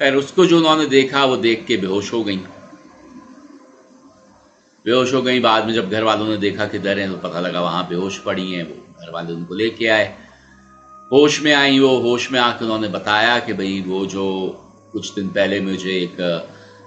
خیر اس کو جو انہوں نے دیکھا وہ دیکھ کے بے ہوش ہو گئیں. بعد میں جب گھر والوں نے دیکھا کہ در ہیں تو پتہ لگا وہاں بے ہوش پڑی ہیں. وہ گھر والے ان کو لے کے آئے. ہوش میں آئیں. وہ ہوش میں آ کے انہوں نے بتایا کہ بھئی وہ جو کچھ دن پہلے مجھے ایک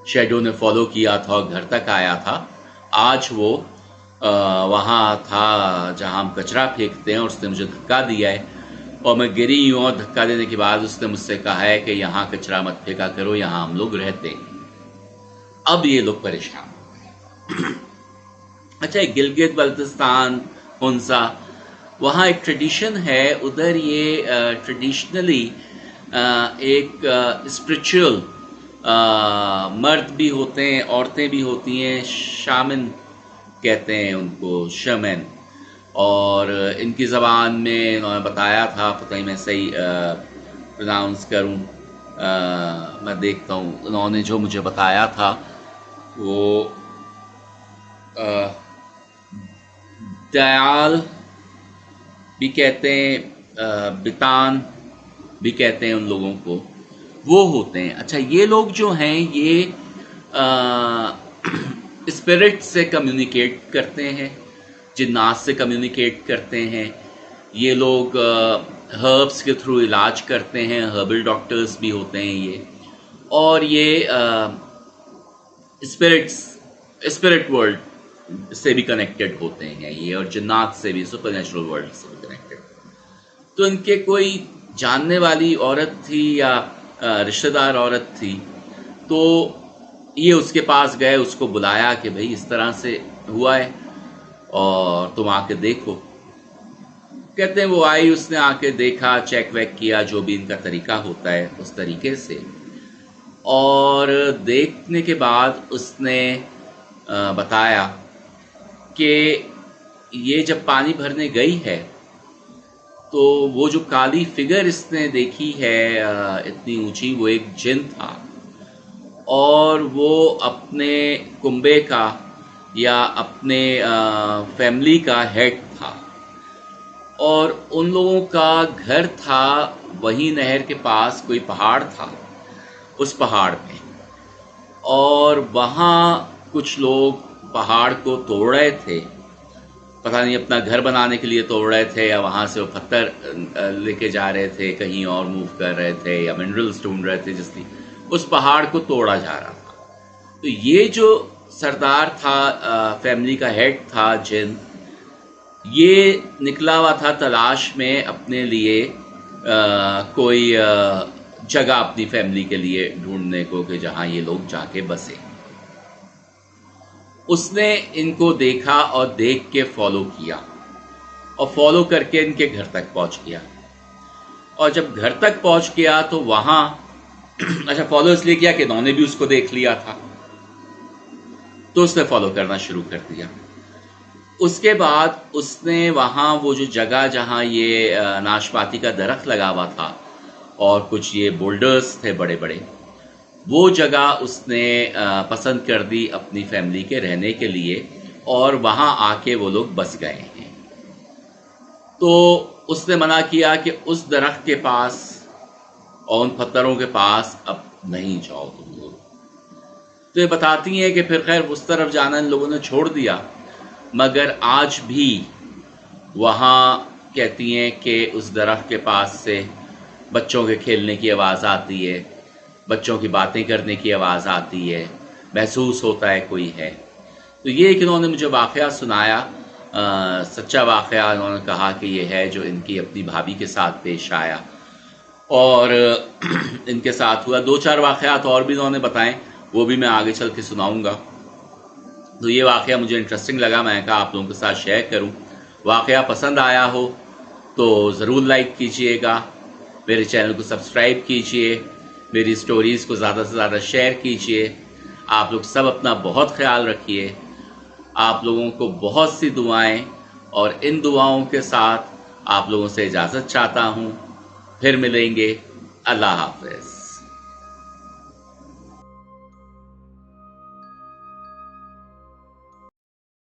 شیڈو نے فالو کیا تھا اور گھر تک آیا تھا، آج وہ وہاں تھا جہاں ہم کچرا پھینکتے ہیں اور اس نے مجھے دھکا دیا ہے اور میں گری ہوں، اور دھکا دینے کے بعد اس نے مجھ سے کہا ہے کہ یہاں کچرا مت پھینکا کرو، یہاں ہم لوگ رہتے ہیں. اب یہ لوگ پریشان. اچھا، گلگت بلتستان، ہنسا، وہاں ایک ٹریڈیشن ہے. ادھر یہ ٹریڈیشنلی ایک اسپریچول مرد بھی ہوتے ہیں، عورتیں بھی ہوتی ہیں، شامن کہتے ہیں ان کو، شمن. اور ان کی زبان میں انہوں نے بتایا تھا، پتہ نہیں میں صحیح پروناؤنس کروں، میں دیکھتا ہوں. انہوں نے جو مجھے بتایا تھا وہ دیال بھی کہتے ہیں، بتان بھی کہتے ہیں ان لوگوں کو، وہ ہوتے ہیں. اچھا، یہ لوگ جو ہیں یہ اسپرٹ سے کمیونیکیٹ کرتے ہیں، جنات سے کمیونیکیٹ کرتے ہیں. یہ لوگ ہربس کے تھرو علاج کرتے ہیں، ہربل ڈاکٹرز بھی ہوتے ہیں یہ. اور یہ اسپرٹ ورلڈ سے بھی کنیکٹڈ ہوتے ہیں یہ، اور جنات سے بھی، سپر نیچرل ورلڈ سے بھی کنیکٹڈ. تو ان کے کوئی جاننے والی عورت تھی یا رشتہ دار عورت تھی، تو یہ اس کے پاس گئے، اس کو بلایا کہ بھئی اس طرح سے ہوا ہے اور تم آ کے دیکھو. کہتے ہیں وہ آئی، اس نے آ کے دیکھا، چیک ویک کیا، جو بھی ان کا طریقہ ہوتا ہے اس طریقے سے. اور دیکھنے کے بعد اس نے بتایا کہ یہ جب پانی بھرنے گئی ہے تو وہ جو کالی فگر اس نے دیکھی ہے اتنی اونچی، وہ ایک جن تھا، اور وہ اپنے کنبے کا یا اپنے فیملی کا ہیڈ تھا. اور ان لوگوں کا گھر تھا وہیں نہر کے پاس، کوئی پہاڑ تھا اس پہاڑ میں، اور وہاں کچھ لوگ پہاڑ کو توڑ رہے تھے. پتہ نہیں اپنا گھر بنانے کے لیے توڑ رہے تھے، یا وہاں سے وہ پتھر لے کے جا رہے تھے، کہیں اور موو کر رہے تھے، یا منرلز ڈھونڈ رہے تھے، جس کی اس پہاڑ کو توڑا جا رہا تھا. تو یہ جو سردار تھا، فیملی کا ہیڈ تھا جن، یہ نکلا ہوا تھا تلاش میں اپنے لیے کوئی جگہ اپنی فیملی کے لیے ڈھونڈنے کو، کہ جہاں یہ لوگ جا کے بسے. اس نے ان کو دیکھا اور دیکھ کے فالو کیا، اور فالو کر کے ان کے گھر تک پہنچ گیا. اور جب گھر تک پہنچ گیا تو وہاں اچھا، فالو اس لیے کیا کہ انہوں نے بھی اس کو دیکھ لیا تھا، تو اس نے فالو کرنا شروع کر دیا. اس کے بعد اس نے وہاں وہ جو جگہ جہاں یہ ناشپاتی کا درخت لگا ہوا تھا اور کچھ یہ بولڈرز تھے بڑے بڑے، وہ جگہ اس نے پسند کر دی اپنی فیملی کے رہنے کے لیے، اور وہاں آ کے وہ لوگ بس گئے ہیں. تو اس نے منع کیا کہ اس درخت کے پاس اور ان پتھروں کے پاس اب نہیں جاؤ تم لوگ. تو یہ بتاتی ہیں کہ پھر خیر اس طرف جانا ان لوگوں نے چھوڑ دیا، مگر آج بھی وہاں کہتی ہیں کہ اس درخت کے پاس سے بچوں کے کھیلنے کی آواز آتی ہے، بچوں کی باتیں کرنے کی آواز آتی ہے، محسوس ہوتا ہے کوئی ہے. تو یہ ایک انہوں نے مجھے واقعہ سنایا، سچا واقعہ. انہوں نے کہا کہ یہ ہے جو ان کی اپنی بھابھی کے ساتھ پیش آیا اور ان کے ساتھ ہوا. 2-4 واقعات اور بھی انہوں نے بتائیں، وہ بھی میں آگے چل کے سناؤں گا. تو یہ واقعہ مجھے انٹرسٹنگ لگا، میں نے کہا آپ لوگوں کے ساتھ شیئر کروں. واقعہ پسند آیا ہو تو ضرور لائک کیجئے گا، میرے چینل کو سبسکرائب کیجئے، میری سٹوریز کو زیادہ سے زیادہ شیئر کیجئے. آپ لوگ سب اپنا بہت خیال رکھیے. آپ لوگوں کو بہت سی دعائیں، اور ان دعاؤں کے ساتھ آپ لوگوں سے اجازت چاہتا ہوں. پھر ملیں گے. اللہ حافظ.